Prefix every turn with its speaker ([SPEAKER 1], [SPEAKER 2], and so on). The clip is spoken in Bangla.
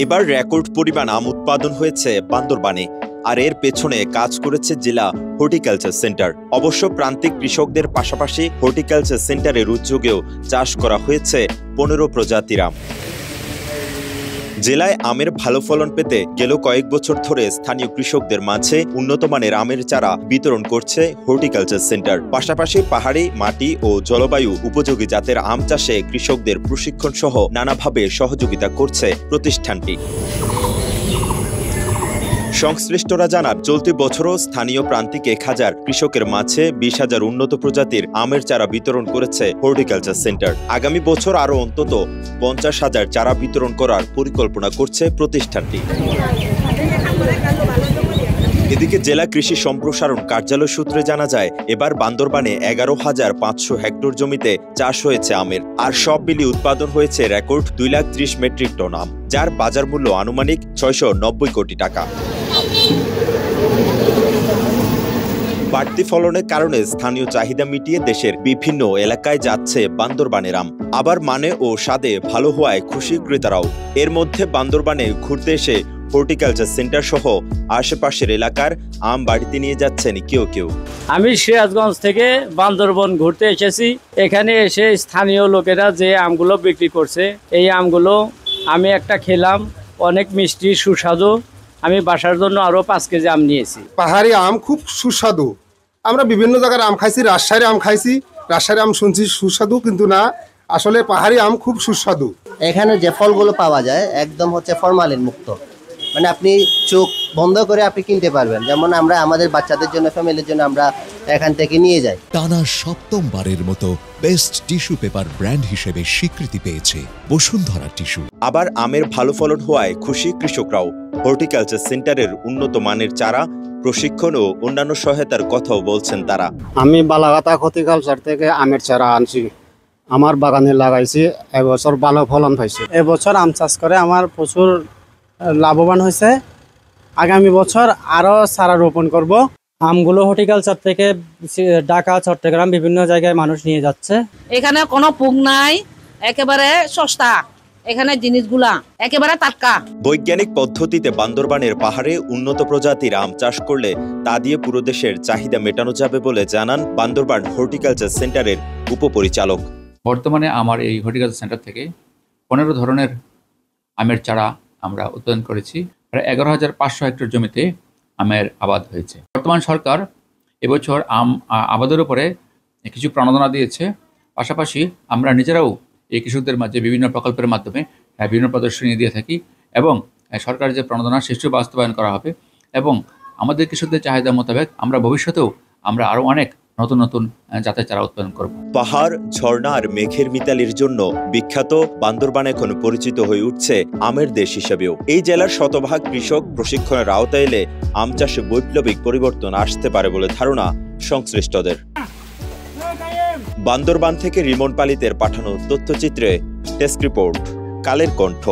[SPEAKER 1] এবার রেকর্ড পরিমাণ আম উৎপাদন হয়েছে বান্দরবানে, আর এর পেছনে কাজ করেছে জেলা হর্টিকালচার সেন্টার। অবশ্য প্রান্তিক কৃষকদের পাশাপাশি হর্টিকালচার সেন্টারের উদ্যোগেও চাষ করা হয়েছে 15 প্রজাতির আম। জেলায় আমের ভালো ফলন পেতে গেল কয়েক বছর ধরে স্থানীয় কৃষকদের মাঝে উন্নত মানের আমের চারা বিতরণ করছে হর্টিকালচার সেন্টার। পাশাপাশি পাহাড়ি মাটি ও জলবায়ু উপযোগী জাতের আম চাষে কৃষকদের প্রশিক্ষণ সহ নানাভাবে সহযোগিতা করছে প্রতিষ্ঠানটি। সংশ্লিষ্টরা জানান, চলতি বছরও স্থানীয় প্রান্তিক 1000 কৃষকের মাঝে 20,000 উন্নত প্রজাতির আমের চারা বিতরণ করেছে হর্টিকালচার সেন্টার। আগামী বছর আরও অন্তত 50,000 চারা বিতরণ করার পরিকল্পনা করছে প্রতিষ্ঠানটি। এদিকে জেলা কৃষি সম্প্রসারণ কার্যালয় সূত্রে জানা যায়, এবার বান্দরবানে 11,500 হেক্টর জমিতে চাষ হয়েছে আমের, আর সব মিলিয়ে উৎপাদন হয়েছে রেকর্ড 230 মেট্রিক টন আম, যার বাজার মূল্য আনুমানিক 690 কোটি টাকা। বাড়তি ফলনের কারণে স্থানীয় চাহিদা মিটিয়ে দেশের বিভিন্ন এলাকায় যাচ্ছে বান্দরবানের আম। আবার মানে ও স্বাদে ভালো হওয়ায় খুশি ক্রেতারাও। এর মধ্যে বান্দরবানে ঘুরতে এসে হর্টিকালচার সেন্টার সহ আশেপাশের এলাকার আম বাড়িতে নিয়ে যাচ্ছেন কেউ।
[SPEAKER 2] আমি সিরাজগঞ্জ থেকে বান্দরবান ঘুরতে এসেছি। এখানে এসে স্থানীয় লোকেরা যে আমগুলো বিক্রি করছে, এই আমগুলো আমি একটা খেলাম, অনেক মিষ্টি সুস্বাদু। আমি বাসার জন্য আরো 5 কেজি আম নিয়েছি।
[SPEAKER 3] পাহাড়ি আম খুব সুস্বাদু। আমরা বিভিন্ন জায়গার আম খাইছি, রাজশাহীর আম খাইছি, রাজশাহীর আম শুনছি সুস্বাদু, কিন্তু না, আসলে পাহাড়ি আম খুব সুস্বাদু।
[SPEAKER 4] এখানে যে ফলগুলো পাওয়া যায় একদম ফরমালিন মুক্ত, মানে আপনি চোখ বন্ধ করে আপনি কিনতে পারবেন। যেমন আমরা আমাদের বাচ্চাদের জন্য, ফ্যামিলির জন্য আমরা এখান থেকে নিয়ে যাই।
[SPEAKER 5] টানা 7মবারের মতো বেস্ট টিস্যু পেপার ব্র্যান্ড হিসেবে স্বীকৃতি পেয়েছে বসুন্ধরা টিস্যু।
[SPEAKER 1] আবার আমের ভালো ফলন হওয়ায় খুশি কৃষকরাও। হর্টিকালচার সেন্টারের উন্নত মানের চারা, প্রশিক্ষণ ও অন্যান্য সহায়তার কথাও বলছেন তারা।
[SPEAKER 6] আমি বালাগাতা হর্টিকালচার থেকে আমের চারা আনছি, আমার বাগানে লাগাইছি, এবছর ভালো ফলন পাইছি। এবছর আম চাষ করে আমার প্রচুর লাভবান হয়েছে। আগামী বছর আরো চারা রোপণ করব।
[SPEAKER 2] আমগুলো হর্টিকালচার থেকে ঢাকা, চট্টগ্রাম বিভিন্ন জায়গায় মানুষ নিয়ে যাচ্ছে।
[SPEAKER 7] এখানে কোনো পোক নাই, একেবারে সস্তা, এখানে জিনিসগুলা একেবারে টাটকা।
[SPEAKER 1] বৈজ্ঞানিক পদ্ধতিতে বান্দরবানের পাহাড়ে উন্নত প্রজাতির আম চাষ করলে তা দিয়ে পুরো দেশের চাহিদা মেটানো যাবে বলে জানান বান্দরবান হর্টিকালচার সেন্টারের উপপরিচালক।
[SPEAKER 8] বর্তমানে আমার এই হর্টিকালচার সেন্টার থেকে 15 ধরনের আমের চারা আমরা উৎপাদন করেছি। প্রায় 11,500 হেক্টর জমিতে আমের আবাদ হয়েছে। বর্তমান সরকার এবছর আম আবাদের উপরে কিছু প্রণোদনা দিয়েছে। পাশাপাশি আমরা নিজেরাও এই কৃষকদের মাঝে বিভিন্ন প্রকল্পের মাধ্যমে বিভিন্ন প্রদর্শনী দিয়ে থাকি, এবং সরকার যে প্রণোদনা সেটিও বাস্তবায়ন করা হবে। এবং আমাদের কৃষকদের চাহিদা মোতাবেক আমরা ভবিষ্যতেও আমরা আরও অনেক নতুন জাতের চারা উৎপাদন করব।
[SPEAKER 1] পাহাড়, ঝর্ণা আর মেঘের মিতালির জন্য বিখ্যাত বান্দরবান এখন পরিচিত হয়ে উঠছে আমের দেশ হিসেবেও। এই জেলার শতভাগ কৃষক প্রশিক্ষণের আওতায় এলে আম চাষে বৈপ্লবিক পরিবর্তন আসতে পারে বলে ধারণা সংশ্লিষ্টদের। বান্দরবান থেকে রিমন পালিতের পাঠানো তথ্যচিত্রে ডেস্ক রিপোর্ট, কালের কণ্ঠ।